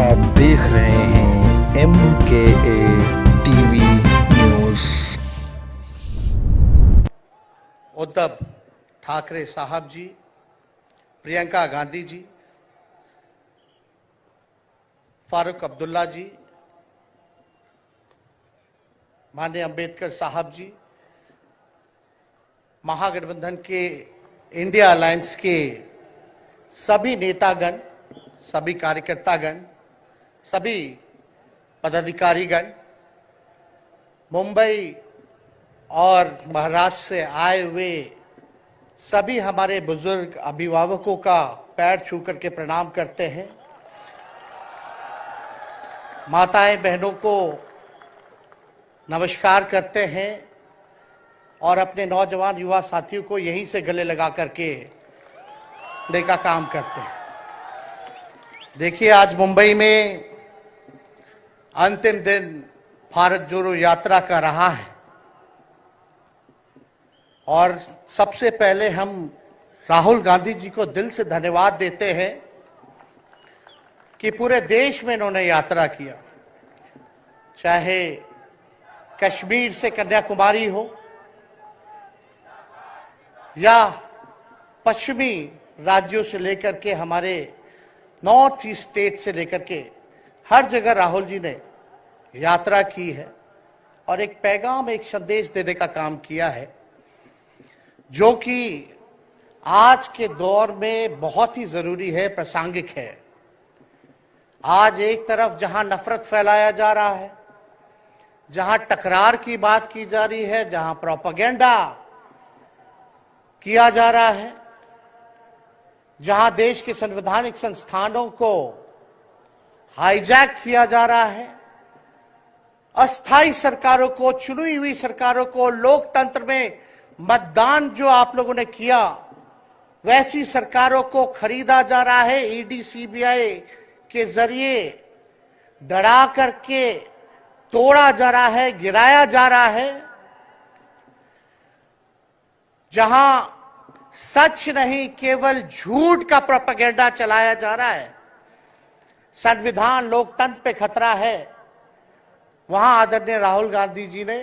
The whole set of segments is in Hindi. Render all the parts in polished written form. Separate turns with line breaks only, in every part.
आप देख रहे हैं MKA TV news.
Uddhav Thackeray साहब जी, प्रियंका गांधी जी, फारूक अब्दुल्ला जी, माननीय अंबेडकर साहब जी, महागठबंधन के इंडिया अलायंस के सभी नेतागण, सभी कार्यकर्तागण, सभी पदाधिकारीगण, मुंबई और महाराष्ट्र से आए हुए सभी हमारे बुजुर्ग अभिभावकों का पैर छू करके प्रणाम करते हैं। माताएं बहनों को नमस्कार करते हैं और अपने नौजवान युवा साथियों को यहीं से गले लगा करके का काम करते हैं। देखिए, आज मुंबई में अंतिम दिन भारत जोड़ो यात्रा का रहा है और सबसे पहले हम राहुल गांधी जी को दिल से धन्यवाद देते हैं कि पूरे देश में इन्होंने यात्रा किया, चाहे कश्मीर से कन्याकुमारी हो या पश्चिमी राज्यों से लेकर के हमारे नॉर्थ ईस्ट स्टेट से लेकर के हर जगह राहुल जी ने यात्रा की है और एक पैगाम, एक संदेश देने का काम किया है, जो कि आज के दौर में बहुत ही जरूरी है, प्रासंगिक है। आज एक तरफ जहां नफरत फैलाया जा रहा है, जहां टकरार की बात की जा रही है, जहां प्रोपेगेंडा किया जा रहा है, जहां देश के संवैधानिक संस्थानों को हाईजैक किया जा रहा है, अस्थायी सरकारों को, चुनी हुई सरकारों को, लोकतंत्र में मतदान जो आप लोगों ने किया वैसी सरकारों को खरीदा जा रहा है, ईडी सीबीआई के जरिए डरा करके तोड़ा जा रहा है, गिराया जा रहा है, जहां सच नहीं केवल झूठ का प्रोपेगेंडा चलाया जा रहा है, संविधान लोकतंत्र पे खतरा है, वहां आदरणीय राहुल गांधी जी ने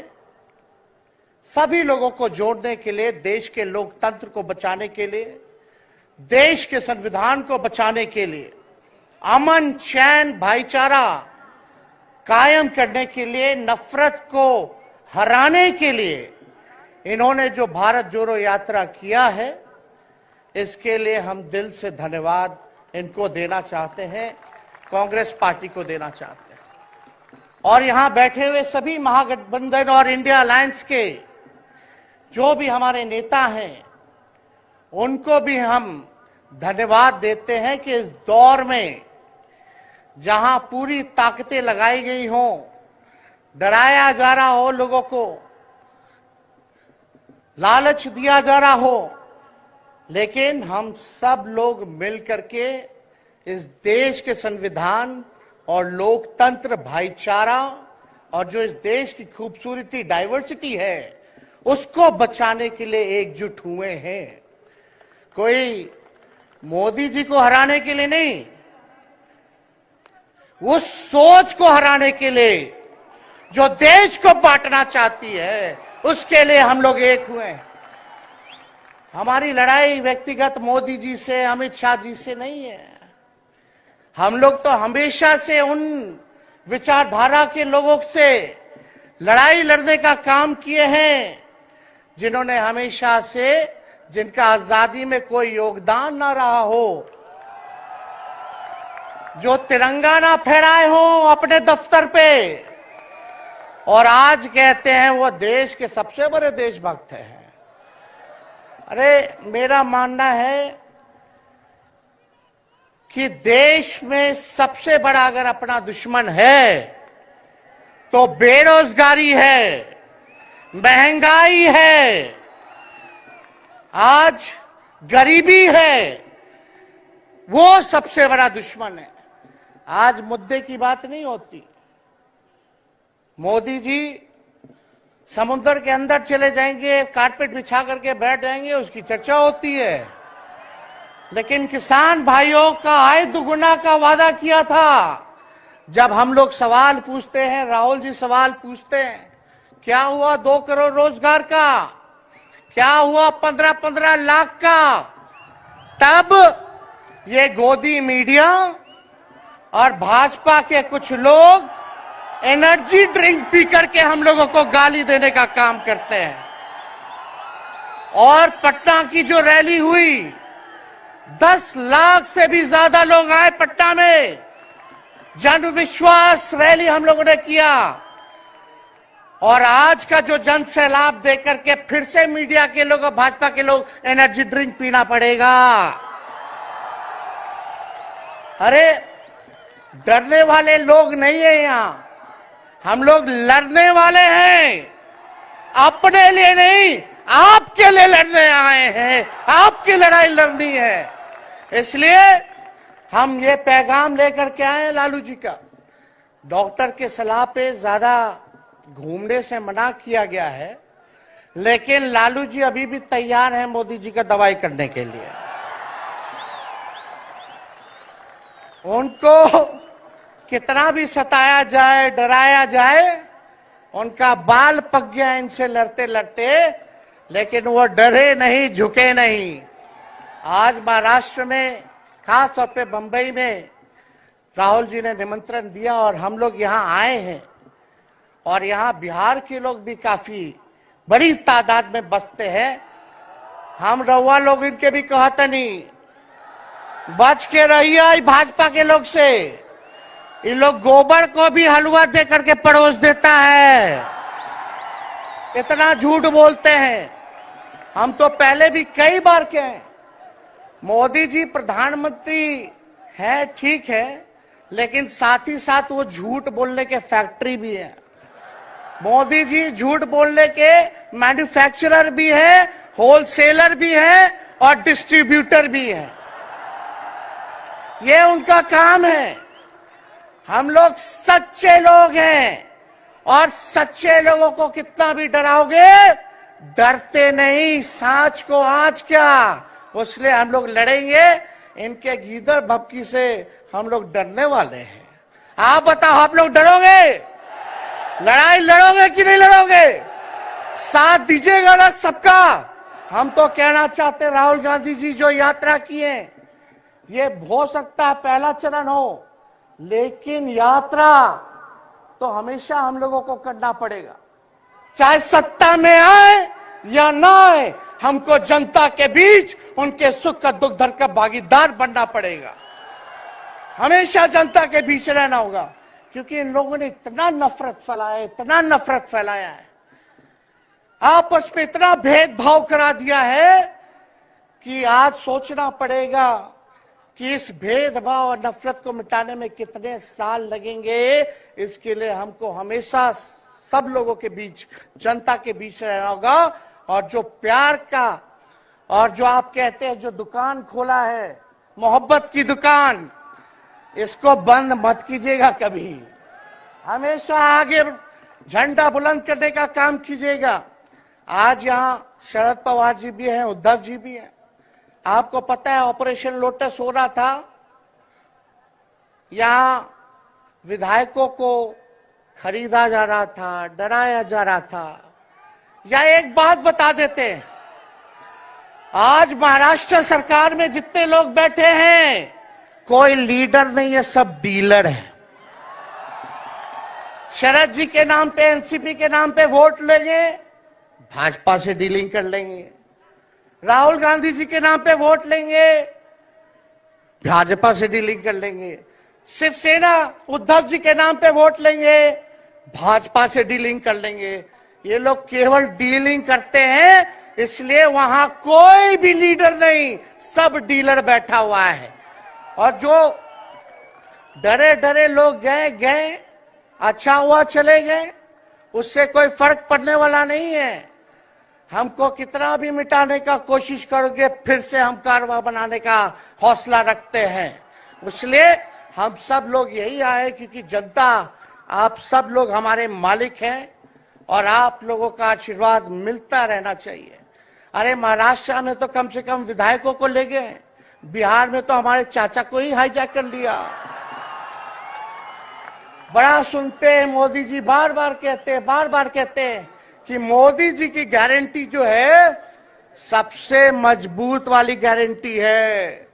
सभी लोगों को जोड़ने के लिए, देश के लोकतंत्र को बचाने के लिए, देश के संविधान को बचाने के लिए, अमन चैन भाईचारा कायम करने के लिए, नफरत को हराने के लिए इन्होंने जो भारत जोड़ो यात्रा किया है, इसके लिए हम दिल से धन्यवाद इनको देना चाहते हैं, कांग्रेस पार्टी को देना चाहते हैं। और यहां बैठे हुए सभी महागठबंधन और इंडिया अलायंस के जो भी हमारे नेता हैं, उनको भी हम धन्यवाद देते हैं कि इस दौर में जहां पूरी ताकतें लगाई गई हों, डराया जा रहा हो, लोगों को लालच दिया जा रहा हो, लेकिन हम सब लोग मिलकर के इस देश के संविधान और लोकतंत्र, भाईचारा और जो इस देश की खूबसूरती, डाइवर्सिटी है, उसको बचाने के लिए एकजुट हुए हैं। कोई मोदी जी को हराने के लिए नहीं, उस सोच को हराने के लिए जो देश को बांटना चाहती है, उसके लिए हम लोग एक हुए हैं। हमारी लड़ाई व्यक्तिगत मोदी जी से, अमित शाह जी से नहीं है। हम लोग तो हमेशा से उन विचारधारा के लोगों से लड़ाई लड़ने का काम किए हैं जिन्होंने हमेशा से, जिनका आजादी में कोई योगदान ना रहा हो, जो तिरंगा ना फहराए हो अपने दफ्तर पे, और आज कहते हैं वो देश के सबसे बड़े देशभक्त हैं। अरे, मेरा मानना है कि देश में सबसे बड़ा अगर अपना दुश्मन है तो बेरोजगारी है, महंगाई है, आज गरीबी है, वो सबसे बड़ा दुश्मन है। आज मुद्दे की बात नहीं होती। मोदी जी समुद्र के अंदर चले जाएंगे, कारपेट बिछा करके बैठ जाएंगे, उसकी चर्चा होती है, लेकिन किसान भाइयों का आय दुगुना का वादा किया था, जब हम लोग सवाल पूछते हैं, राहुल जी सवाल पूछते हैं, क्या हुआ 2 करोड़ रोजगार का, क्या हुआ 15-15 लाख का, तब ये गोदी मीडिया और भाजपा के कुछ लोग एनर्जी ड्रिंक पी करके हम लोगों को गाली देने का काम करते हैं। और पटना की जो रैली हुई, 10 लाख से भी ज्यादा लोग आए पटना में, जन विश्वास रैली हम लोगों ने किया। और आज का जो जन सैलाब देकर के फिर से मीडिया के लोग और भाजपा के लोग एनर्जी ड्रिंक पीना पड़ेगा। अरे डरने वाले लोग नहीं है यहां, हम लोग लड़ने वाले हैं, अपने लिए नहीं, आपके लिए लड़ने आए हैं, आपकी लड़ाई लड़नी है। इसलिए हम ये पैगाम लेकर के आए लालू जी का। डॉक्टर के सलाह पे ज्यादा घूमने से मना किया गया है, लेकिन लालू जी अभी भी तैयार हैं मोदी जी का दवाई करने के लिए। उनको कितना भी सताया जाए, डराया जाए, उनका बाल पक गया इनसे लड़ते लड़ते, लेकिन वो डरे नहीं, झुके नहीं। आज महाराष्ट्र में, खास तौर पे बंबई में राहुल जी ने निमंत्रण दिया और हम लोग यहाँ आए हैं। और यहाँ बिहार के लोग भी काफी बड़ी तादाद में बसते हैं। हम रउआ लोग इनके भी कहते नहीं, बच के रहिए भाजपा के लोग से। ये लोग गोबर को भी हलवा दे करके परोस देता है, इतना झूठ बोलते हैं। हम तो पहले भी कई बार कहे, मोदी जी प्रधानमंत्री है ठीक है, लेकिन साथ ही साथ वो झूठ बोलने के फैक्ट्री भी है। मोदी जी झूठ बोलने के मैन्युफैक्चरर भी है, होलसेलर भी है और डिस्ट्रीब्यूटर भी है। ये उनका काम है। हम लोग सच्चे लोग हैं और सच्चे लोगों को कितना भी डराओगे, डरते नहीं, सांच को आंच क्या, इसलिए हम लोग लड़ेंगे। इनके गीदड़ भपकी से हम लोग डरने वाले हैं। आप बताओ, आप लोग डरोगे? लड़ाई लड़ोगे कि नहीं लड़ोगे? साथ दीजिएगा ना सबका? हम तो कहना चाहते, राहुल गांधी जी जो यात्रा किए, ये हो सकता है पहला चरण हो, लेकिन यात्रा तो हमेशा हम लोगों को करना पड़ेगा। चाहे सत्ता में आए या ना आए, हमको जनता के बीच उनके सुख का दुख दर्द का भागीदार बनना पड़ेगा। हमेशा जनता के बीच रहना होगा, क्योंकि इन लोगों ने इतना नफरत फैलाया, इतना नफरत फैलाया है, आपस में इतना भेदभाव करा दिया है कि आज सोचना पड़ेगा कि इस भेदभाव और नफरत को मिटाने में कितने साल लगेंगे। इसके लिए हमको हमेशा सब लोगों के बीच, जनता के बीच रहना होगा। और जो प्यार का, और जो आप कहते हैं जो दुकान खोला है, मोहब्बत की दुकान, इसको बंद मत कीजिएगा कभी। हमेशा आगे झंडा बुलंद करने का काम कीजिएगा। आज यहाँ शरद पवार जी भी हैं, उद्धव जी भी हैं। आपको पता है ऑपरेशन लोटस हो रहा था, यहां विधायकों को खरीदा जा रहा था, डराया जा रहा था। या एक बात बता देते हैं, आज महाराष्ट्र सरकार में जितने लोग बैठे हैं, कोई लीडर नहीं है, सब डीलर है। शरद जी के नाम पे, एनसीपी के नाम पे वोट लेंगे, भाजपा से डीलिंग कर लेंगे। राहुल गांधी जी के नाम पे वोट लेंगे, भाजपा से डीलिंग कर लेंगे। शिवसेना उद्धव जी के नाम पे वोट लेंगे, भाजपा से डीलिंग कर लेंगे। ये लोग केवल डीलिंग करते हैं, इसलिए वहां कोई भी लीडर नहीं, सब डीलर बैठा हुआ है। और जो डरे डरे लोग गए, अच्छा हुआ चले गए, उससे कोई फर्क पड़ने वाला नहीं है। हमको कितना भी मिटाने का कोशिश करोगे, फिर से हम कारवा बनाने का हौसला रखते हैं। इसलिए हम सब लोग यही आए, क्योंकि जनता, आप सब लोग हमारे मालिक हैं और आप लोगों का आशीर्वाद मिलता रहना चाहिए। अरे महाराष्ट्र में तो कम से कम विधायकों को ले गए, बिहार में तो हमारे चाचा को ही हाईजैक कर लिया। बड़ा सुनते हैं, मोदी जी बार बार कहते हैं कि मोदी जी की गारंटी जो है सबसे मजबूत वाली गारंटी है।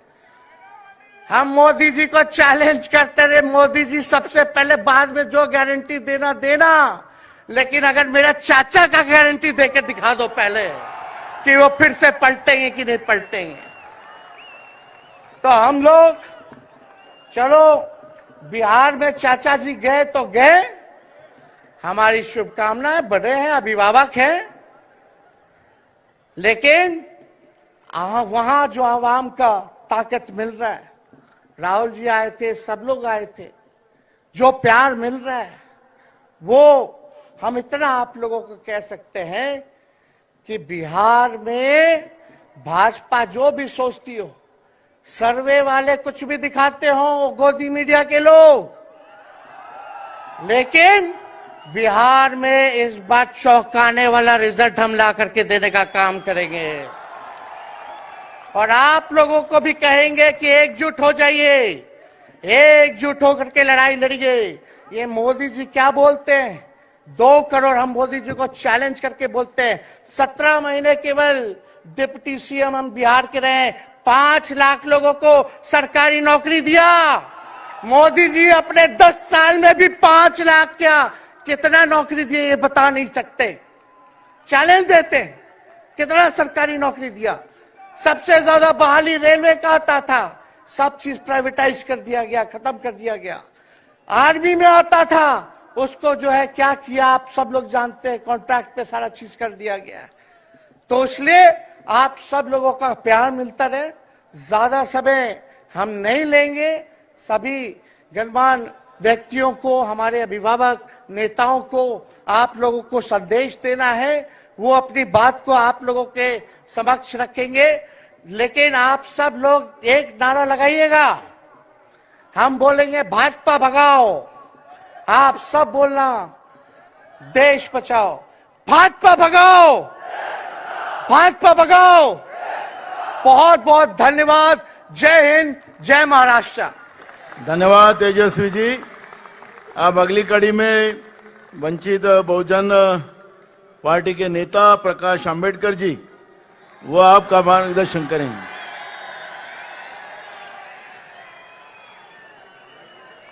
हम मोदी जी को चैलेंज करते रहे, मोदी जी सबसे पहले बाद में जो गारंटी देना, लेकिन अगर मेरा चाचा का गारंटी देके दिखा दो पहले कि वो फिर से पलटेंगे कि नहीं पलटेंगे। तो हम लोग चलो बिहार में चाचा जी गए तो गए, हमारी शुभकामनाएं, बड़े हैं, अभिभावक हैं, लेकिन वहां जो आवाम का ताकत मिल रहा है, राहुल जी आए थे, सब लोग आए थे, जो प्यार मिल रहा है वो हम इतना आप लोगों को कह सकते हैं कि बिहार में भाजपा जो भी सोचती हो, सर्वे वाले कुछ भी दिखाते हो, गोदी मीडिया के लोग, लेकिन बिहार में इस बार चौंकाने वाला रिजल्ट हम ला करके देने का काम करेंगे। और आप लोगों को भी कहेंगे कि एकजुट हो जाइए, एकजुट होकर के लड़ाई लड़िए। ये मोदी जी क्या बोलते हैं, 2 करोड़, हम मोदी जी को चैलेंज करके बोलते हैं 17 महीने केवल डिप्टी सीएम हम बिहार के रहे, 5 लाख लोगों को सरकारी नौकरी दिया। मोदी जी अपने 10 साल में भी 5 लाख क्या कितना नौकरी दिए ये बता नहीं सकते। चैलेंज देते हैं, कितना सरकारी नौकरी दिया। सबसे ज्यादा बहाली रेलवे का आता था, सब चीज प्राइवेटाइज कर दिया गया, खत्म कर दिया गया। आर्मी में आता था, उसको जो है क्या किया आप सब लोग जानते हैं, कॉन्ट्रैक्ट पे सारा चीज कर दिया गया। तो इसलिए आप सब लोगों का प्यार मिलता रहे, ज्यादा समय हम नहीं लेंगे। सभी गणमान्य व्यक्तियों को, हमारे अभिभावक नेताओं को आप लोगों को संदेश देना है, वो अपनी बात को आप लोगों के समक्ष रखेंगे। लेकिन आप सब लोग एक नारा लगाइएगा, हम बोलेंगे भाजपा भगाओ, आप सब बोलना देश बचाओ, भाजपा भगाओ, भाजपा भगाओ। बहुत बहुत धन्यवाद। जय हिंद, जय महाराष्ट्र।
धन्यवाद तेजस्वी जी। अब अगली कड़ी में वंचित बहुजन पार्टी के नेता प्रकाश आंबेडकर जी, वो आपका मार्गदर्शन करेंगे।